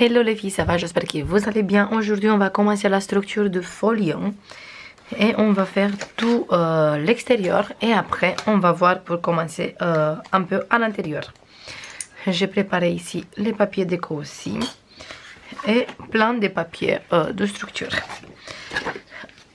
Hello les filles, ça va? J'espère que vous allez bien. Aujourd'hui, on va commencer la structure de folion. Et on va faire tout l'extérieur. Et après, on va voir pour commencer un peu à l'intérieur. J'ai préparé ici les papiers déco aussi. Et plein de papiers de structure.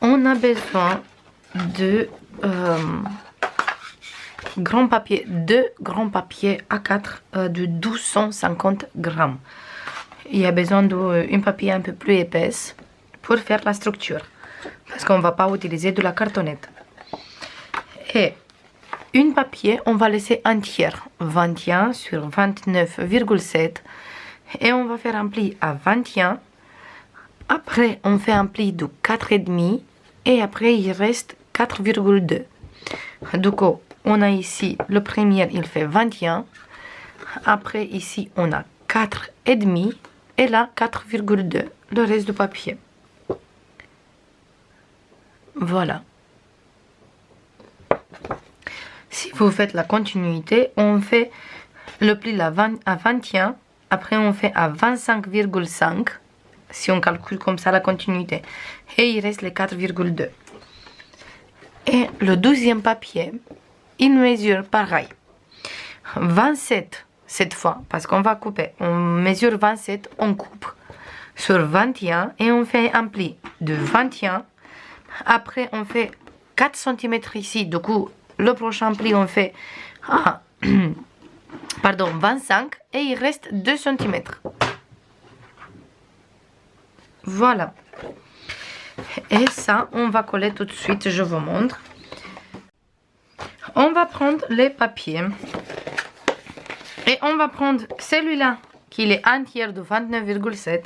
On a besoin de deux grands papiers A4 de 1250 grammes. Il y a besoin d'un papier un peu plus épaisse pour faire la structure. Parce qu'on ne va pas utiliser de la cartonnette. Et un papier, on va laisser entier. 21 sur 29,7. Et on va faire un pli à 21. Après, on fait un pli de 4,5. Et après, il reste 4,2. Du coup, on a ici, le premier, il fait 21. Après, ici, on a 4,5. Et là, 4,2. Le reste du papier. Voilà. Si vous faites la continuité, on fait le pli à 21. Après, on fait à 25,5. Si on calcule comme ça la continuité. Et il reste les 4,2. Et le deuxième papier, il mesure pareil. 27 cette fois, parce qu'on va couper. On mesure 27, on coupe sur 21 et on fait un pli de 21. Après, on fait 4 cm ici. Du coup, le prochain pli, on fait 25 et il reste 2 cm. Voilà. Et ça, on va coller tout de suite, je vous montre. On va prendre les papiers. Et on va prendre celui-là, qui est entier de 29,7.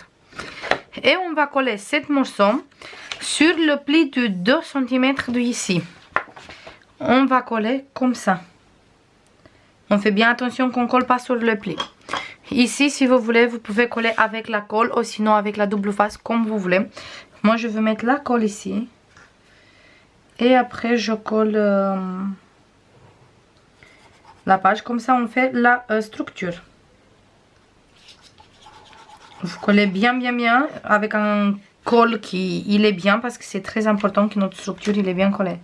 Et on va coller cette morceau sur le pli de 2 cm de ici. On va coller comme ça. On fait bien attention qu'on ne colle pas sur le pli. Ici, si vous voulez, vous pouvez coller avec la colle ou sinon avec la double face, comme vous voulez. Moi, je vais mettre la colle ici. Et après, je colle la page. Comme ça, on fait la structure. Vous collez bien avec un colle il est bien parce que c'est très important que notre structure il est bien collée.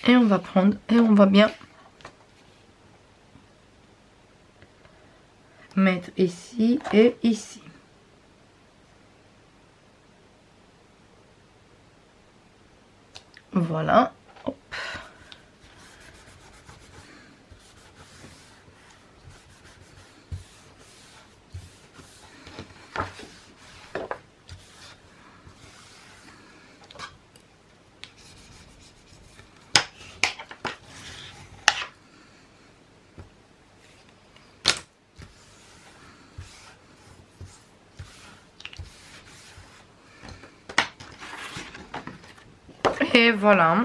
Et on va prendre et on va bien mettre ici et ici. Voilà. Hop. Et voilà.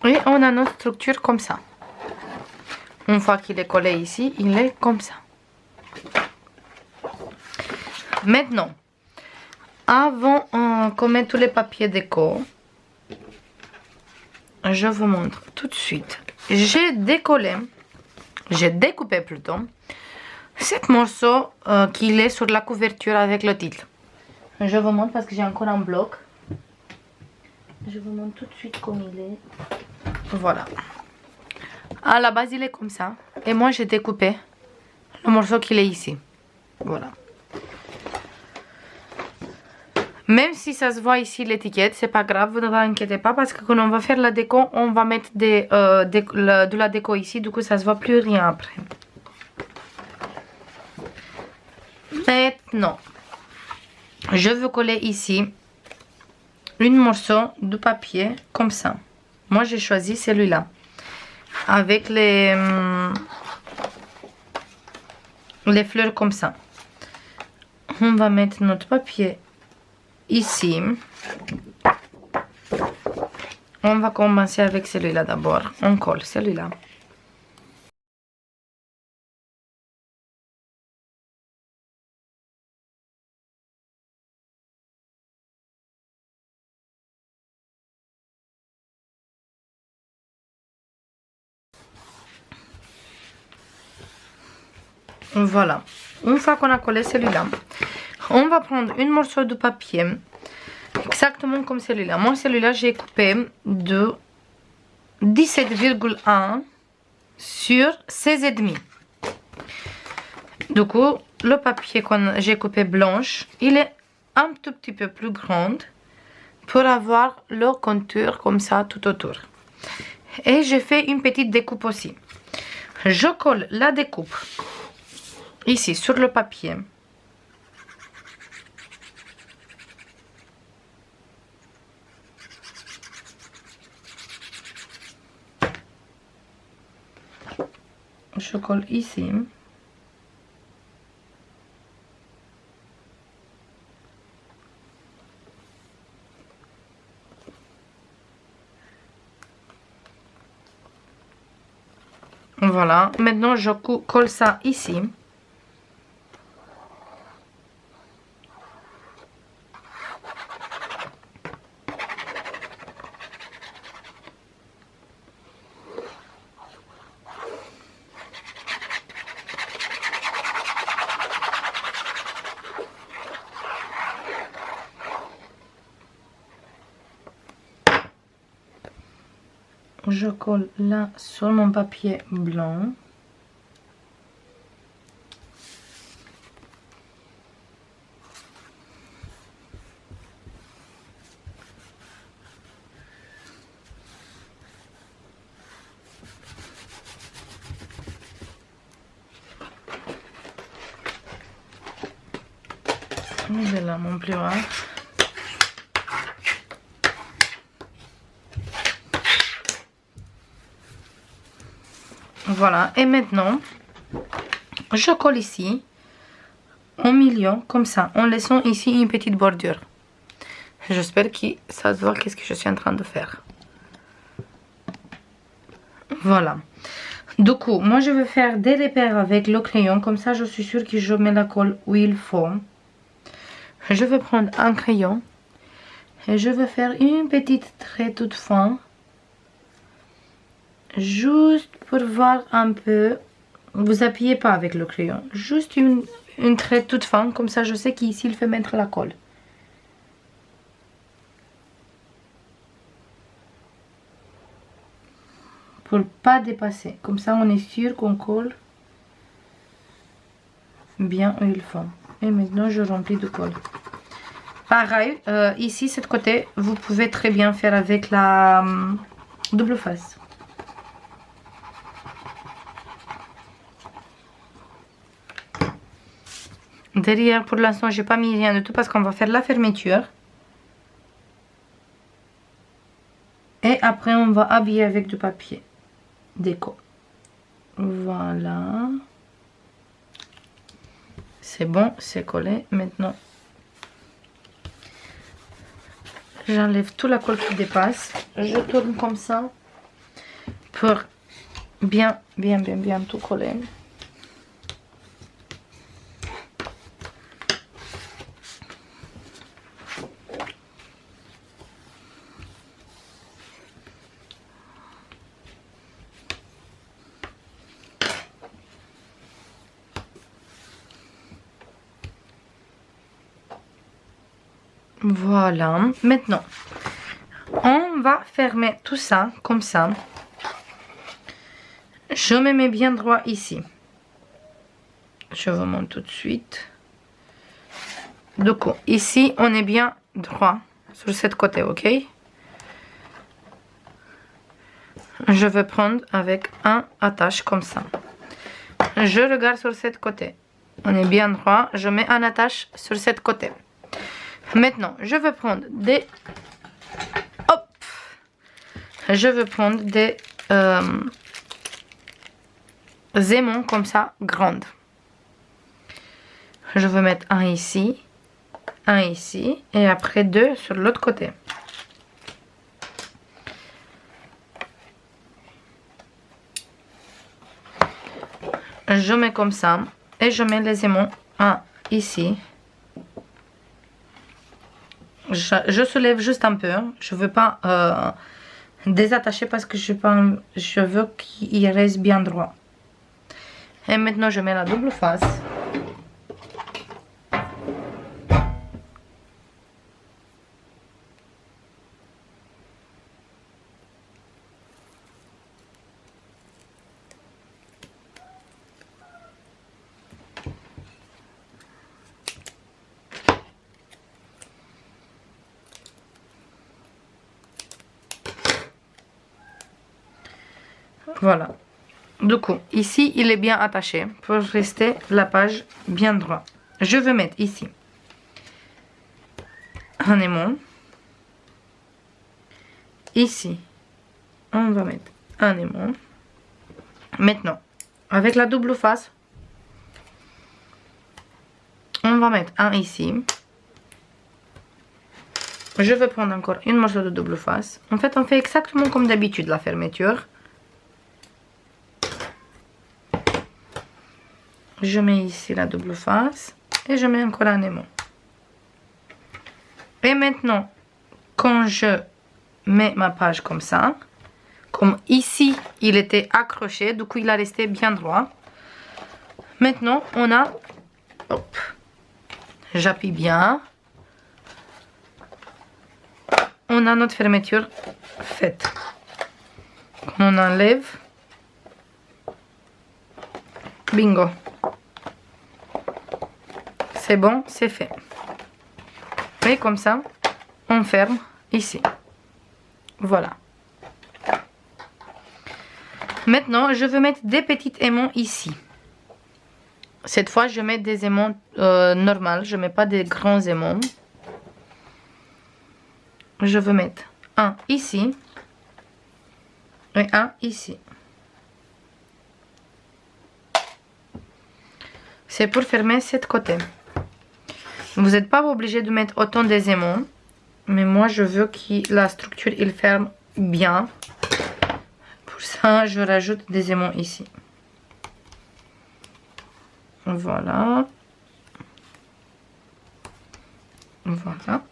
Et on a notre structure comme ça. Une fois qu'il est collé ici, il est comme ça. Maintenant, avant qu'on mette tous les papiers déco, je vous montre tout de suite. J'ai découpé plutôt, cet morceau qui est sur la couverture avec le titre. Je vous montre parce que j'ai encore un bloc. Je vous montre tout de suite comme il est. Voilà. À la base, il est comme ça. Et moi, j'ai découpé le morceau qu'il est ici. Voilà. Même si ça se voit ici l'étiquette, c'est pas grave, vous ne vous inquiétez pas. Parce que quand on va faire la déco, on va mettre de la déco ici. Du coup, ça se voit plus rien après. Maintenant, je veux coller ici un morceau de papier comme ça. Moi, j'ai choisi celui-là. Avec les fleurs comme ça. On va mettre notre papier ici. On va commencer avec celui-là d'abord. On colle celui-là. Voilà. Une fois qu'on a collé celui-là, on va prendre un morceau de papier exactement comme celui-là. Moi, celui-là, j'ai coupé de 17,1 sur 16,5. Du coup, le papier que j'ai coupé blanche, il est un tout petit peu plus grand pour avoir le contour comme ça tout autour. Et j'ai fait une petite découpe aussi. Je colle la découpe ici sur le papier. Je colle ici. Voilà, maintenant je colle ça ici. Je colle là sur mon papier blanc. J'ai là mon pleuvoir. Voilà, et maintenant je colle ici au milieu comme ça en laissant ici une petite bordure. J'espère que ça se voit qu'est-ce que je suis en train de faire. Voilà, du coup moi je vais faire des repères avec le crayon, comme ça je suis sûre que je mets la colle où il faut. Je vais prendre un crayon et je vais faire une petite trait toute fin, juste pour voir un peu. Vous appuyez pas avec le crayon, juste une trait toute fin, comme ça je sais qu'ici il faut mettre la colle. Pour pas dépasser, comme ça on est sûr qu'on colle bien où il faut. Et maintenant je remplis de colle. Pareil, ici, cet côté, vous pouvez très bien faire avec la double face. Derrière, pour l'instant, j'ai pas mis rien du tout parce qu'on va faire la fermeture. Et après, on va habiller avec du papier déco. Voilà. C'est bon, c'est collé. Maintenant, j'enlève toute la colle qui dépasse. Je tourne comme ça pour bien tout coller. Voilà, maintenant on va fermer tout ça comme ça. Je me mets bien droit ici. Je vous montre tout de suite. Du coup, ici on est bien droit sur cette côté, ok? Je vais prendre avec un attache comme ça. Je regarde sur cette côté. On est bien droit. Je mets un attache sur cette côté. Maintenant, je vais prendre des... Hop! Je vais prendre des aimants comme ça, grandes. Je vais mettre un ici et après deux sur l'autre côté. Je mets comme ça et je mets les aimants un ici. Je soulève juste un peu, je veux pas désattacher parce que je veux qu'il reste bien droit. Et maintenant je mets la double face. Voilà. Du coup, ici, il est bien attaché pour rester la page bien droite. Je vais mettre ici un aimant. Ici, on va mettre un aimant. Maintenant, avec la double face, on va mettre un ici. Je vais prendre encore une morceau de double face. En fait, on fait exactement comme d'habitude la fermeture. Je mets ici la double face et je mets encore un aimant. Et maintenant, quand je mets ma page comme ça, comme ici il était accroché, du coup il a resté bien droit. Maintenant on a, hop, j'appuie bien, on a notre fermeture faite. On enlève, bingo, c'est bon, c'est fait. Et comme ça on ferme ici, voilà. Maintenant je veux mettre des petits aimants ici. Cette fois je mets des aimants normaux, je mets pas des grands aimants. Je veux mettre un ici et un ici. C'est pour fermer cette côté. Vous n'êtes pas obligé de mettre autant des aimants, mais moi je veux que la structure il ferme bien. Pour ça je rajoute des aimants ici. Voilà. Voilà.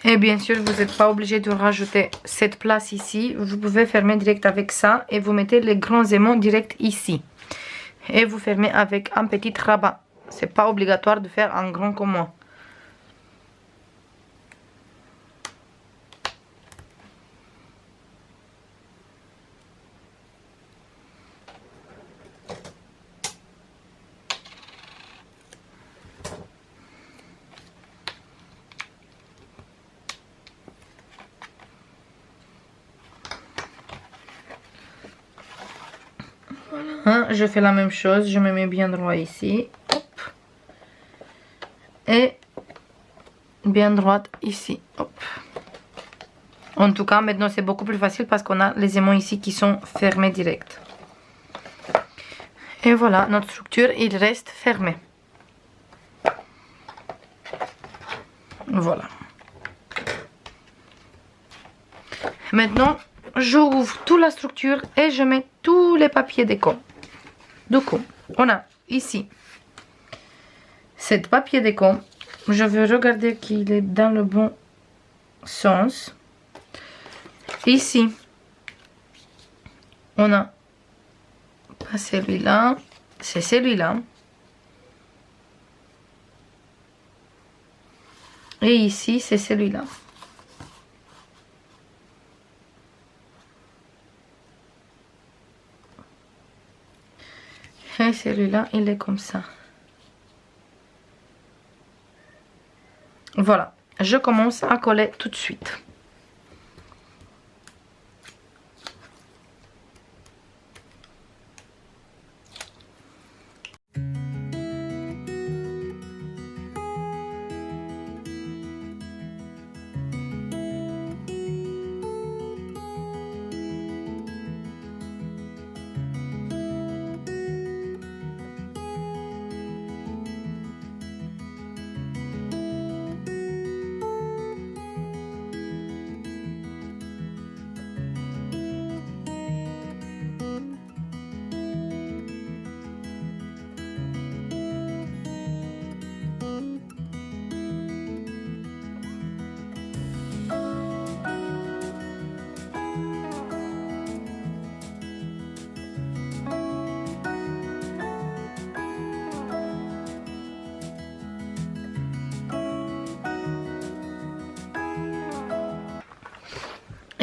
Et bien sûr, vous n'êtes pas obligé de rajouter cette place ici. Vous pouvez fermer direct avec ça et vous mettez les grands aimants direct ici. Et vous fermez avec un petit rabat. C'est pas obligatoire de faire un grand comme moi. Voilà, je fais la même chose, je me mets bien droit ici. Hop. Et bien droite ici. Hop. En tout cas, maintenant c'est beaucoup plus facile parce qu'on a les aimants ici qui sont fermés direct. Et voilà, notre structure, il reste fermé. Voilà. Maintenant, j'ouvre toute la structure et je mets tous les papiers déco. Du coup, on a ici cet papier déco. Je vais regarder qu'il est dans le bon sens. Ici, on a pas celui-là, c'est celui-là. Et ici, c'est celui-là. Et celui-là, il est comme ça. Voilà, je commence à coller tout de suite.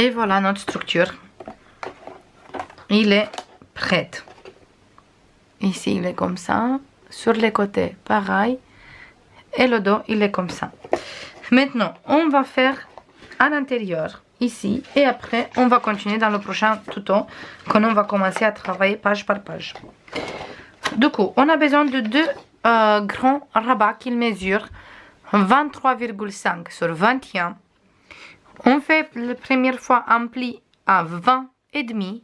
Et voilà notre structure. Il est prêt. Ici, il est comme ça. Sur les côtés, pareil. Et le dos, il est comme ça. Maintenant, on va faire à l'intérieur, ici. Et après, on va continuer dans le prochain tuto, quand on va commencer à travailler page par page. Du coup, on a besoin de deux grands rabats qui mesurent 23,5 sur 21. On fait la première fois un pli à 20,5.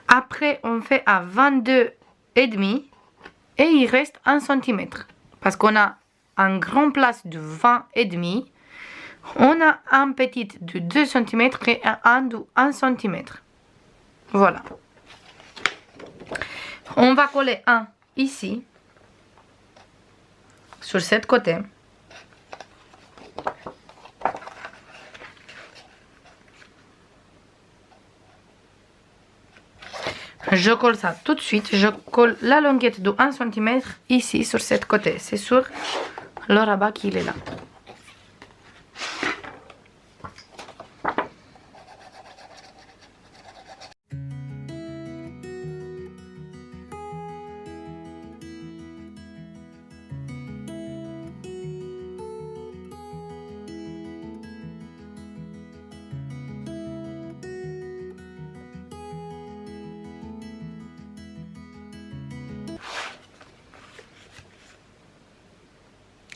Après, on fait à 22,5 et il reste 1 cm. Parce qu'on a un grand place de 20,5. On a un petit de 2 cm et un de 1 cm. Voilà. On va coller un ici, sur ce côté. Je colle ça tout de suite. Je colle la longueur de 1 cm ici, sur ce côté. C'est sur le rabat qui est là.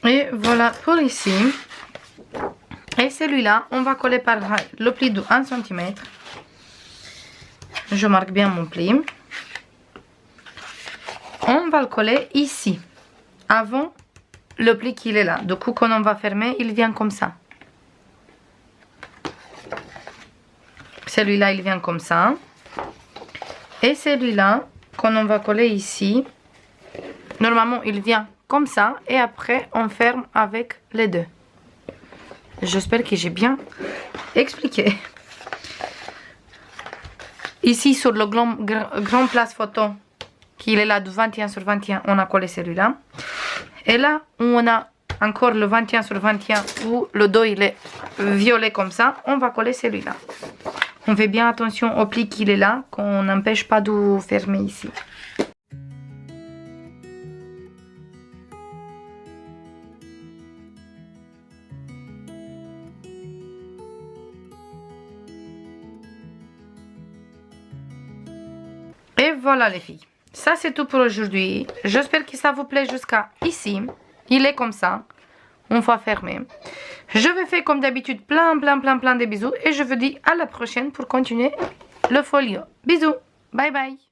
Et voilà pour ici. Et celui-là, on va coller par le pli de 1 cm. Je marque bien mon pli. On va le coller ici, avant le pli qu'il est là. Du coup, quand on va fermer, il vient comme ça. Celui-là, il vient comme ça. Et celui-là, quand on va coller ici, normalement, il vient comme ça. Et après, on ferme avec les deux. J'espère que j'ai bien expliqué. Ici, sur le grand place photo, qui est là de 21 sur 21, on a collé celui-là. Et là, où on a encore le 21 sur 21, où le dos il est violet comme ça, on va coller celui-là. On fait bien attention au pli qu'il est là, qu'on n'empêche pas de fermer ici. Et voilà les filles, ça c'est tout pour aujourd'hui. J'espère que ça vous plaît jusqu'à ici. Il est comme ça, on va fermer. Je vais faire comme d'habitude plein de bisous. Et je vous dis à la prochaine pour continuer le folio. Bisous, bye bye.